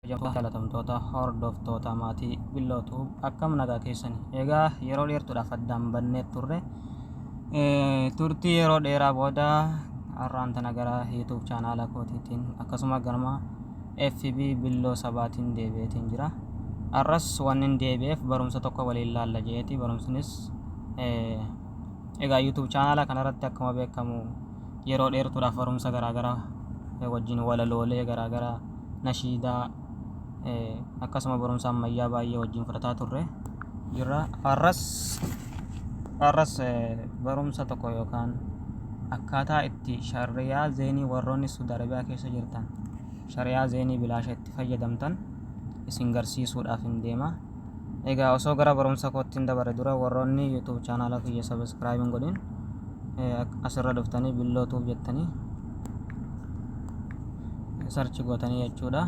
Jaalatamtoota hordoftoota maatii billootu akkam nagaa keessani. Egaa yeroo dheertuudhaaf addaan bannee turre turtii yeroo dheeraa booda har'aan tana gara YouTube chaanaala kootiitiin akkasuma garma FB billoo sabaatiin deebi'eetiin jira. Har'as waan inni deebi'eef barumsa tokko waliin laalla jeeti. Barumsinis egaa YouTube chaanaala kanarratti akkuma beekamu yeroo dheertuudhaaf barumsa garaagaraa wajjin walaloolee garaagaraa nashiidaa akkasuma barumsa ammayyaa baay'ee wajjin fudhataa turre jirra. Har'as barumsa tokko yookaan akkaataa itti shariyaa zeenii warroonni Saudi Arabiyaa keessa jirtan shariyaa zeenii bilaasha itti fayyadamtan isin garsiisuudhaaf hin deema. Egaa osoo gara barumsa kootti hin dabarre dura warroonni YouTube chaanaala kiyya subscribe hin godhin asirra dhuftanii billootuuf jettanii sarchi gootanii jechuudha.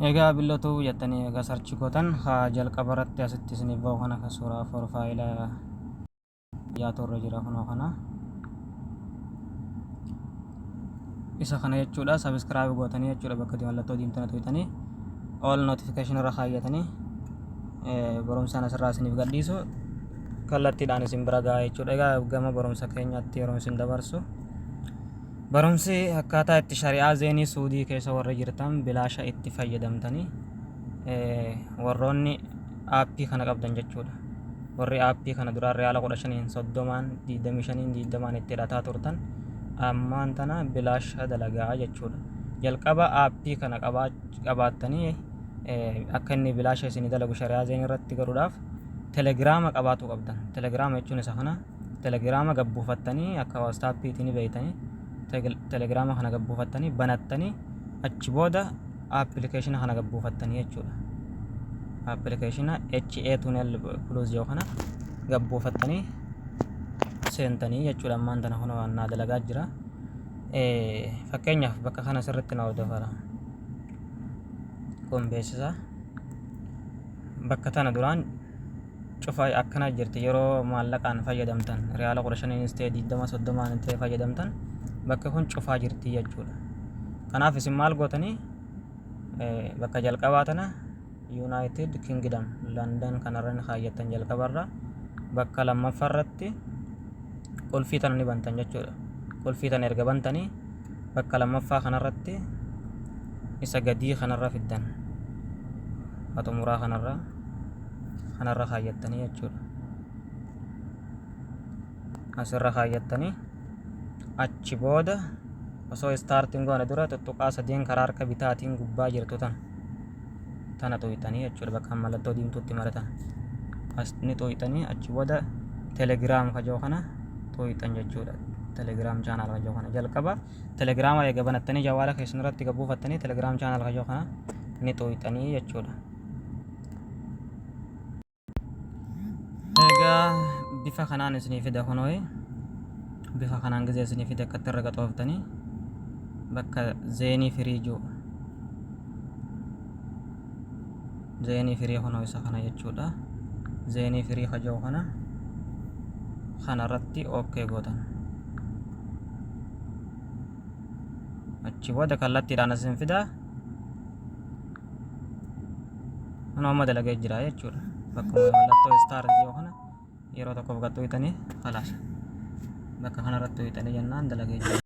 Egaa billootu jettanii egaa sarchi gootan haa jalqaba irratti asitti isiniif bahu kana kan suuraa profaayila yaatorra jira kunoo kana isa kana jechuudha. Subscribe gootanii jechuudha bakka mallattoo diimtana tuqxanii all notification irra kaayyatanii barumsaan asirraa isiniif gadhiisu kallattiidhaan isin bira gahaa jechuudha. Egaa gama barumsa keenyaatti yeroo isin dabarsu barumsi akkaataa itti shari'aa zeenii Suudii keessa warra jirtan bilaasha itti fayyadamtanii warroonni aappii kana qabdan jechuudha. Warri aappii kana duraan riyaala 15 30 25 20 itti hidhataa turtan ammaan tana bilaasha dalagaa jechuudha. Jalqaba aappii kana qabaattanii akka inni bilaasha isin dalagu shari'aa zeenii irratti garuudhaaf telegiraama qabaatu qabdan. Telegiraama jechuun isa kana telegiraama gabbuufattanii akka waastaapiitiin beeytanii telegiraama kana gabbuufattanii banattanii achi booda appilikeeshina kana gabbuufattanii jechuudha. Appilikeeshina HA tunnel plus yoo kana gabbuufattanii seentanii jechuudha. Ammaan tana kun waan dalagaa jira. Fakkeenyaaf bakka kana sirriitti na hordofaa kun beeksisa bakka tana duraan cufaa akkana jirti. Yeroo maallaqaan fayyadamtan riyaala 15 ta'e 20 30 ta'e fayyadamtan bakka kun cufaa jirti jechuudha. Kanaaf isin maal gootanii bakka jalqabaa tana United Kingdom London kanarra kaayyattan jalqabarra bakka lammaffaa irratti qulfii tana ni bantan jechuudha. Qulfii tana erga bantanii bakka lammaffaa kanarratti isa gadii kanarra fiddan xumuraa kanarra kaayyattanii jechuudha. Asirra kaayyattanii achi booda osoo starting goone dura tuttuqaa sadeen karaa harka bitaatiin gubbaa jirtu tana tuqxanii jechuudha. Bakka mallattoo diimtuutti maratan as ni tuqxanii achi booda telegiraam kajoo kana tuqxan jechuudha. Telegiraam chaanaal kajoo kana jalqaba telegiraama eega banattanii jawaala keessan irratti gabbuufattanii telegiraam chaanaal kajoo kana ni tuqxanii jechuudha. Egaa bifa kanaan isinii fida kunoo bifa kanaan gisee isinii fida akkatti irra gaxooftanii bakka zeenii firii jiru zeenii firii kunoo isa kana jechuudha. Zeenii firii kajoo kanarratti okkee gootan achi booda kallattiidhaan isin fida kunoo amma dalagee jira jechuudha. Bakkuma mallattoo star jiru kana yeroo tokkoof gad tuqxanii khalaas bakka kanarratti tuqxanii jennaan dalagee jira.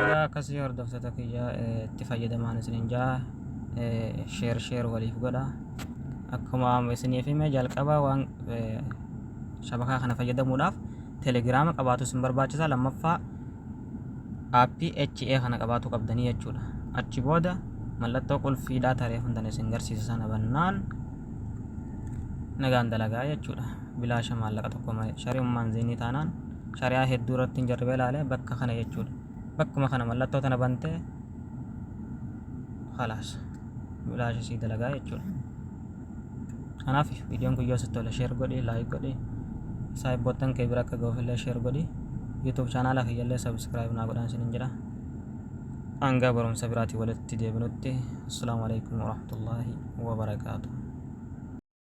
Egaa akkasii hordoftoota kiyya itti fayyadamaan isiniin jaa sheer waliif godha. Akkuma isiniif hime jalqaba waan shabakaa kana fayyadamuudhaaf telegiraama qabaatu isin barbaachisa. Lammaffaa aappii HA kana qabaatu qabdanii jechuudha. Achi booda mallattoo qulfiidhaa taree hundan isin garsiisa sana bannaan nagaan dalagaa jechuudha. Bilaasha maallaqa tokko malee shari'ummaan zeenii taanaan shari'aa hedduu irratti hin jarribee ilaalee bakka kana jechuudha. Bakkuma kana mallattoo tana bantee khalaas bilaasha sii dalagaa jechuudha. Kanaaf viidiyoon kun yoo sitti tole sheer godhi, laayik godhi, saayibboottan kee bira akka ga'uufillee sheer godhi. YouTube chaanaala kiyyallee subscribe naa godhaan isiniin jedha. Hanga barumsa biraatii walitti deebinutti assalamu alaikum warahmatullahi wabarakatuh.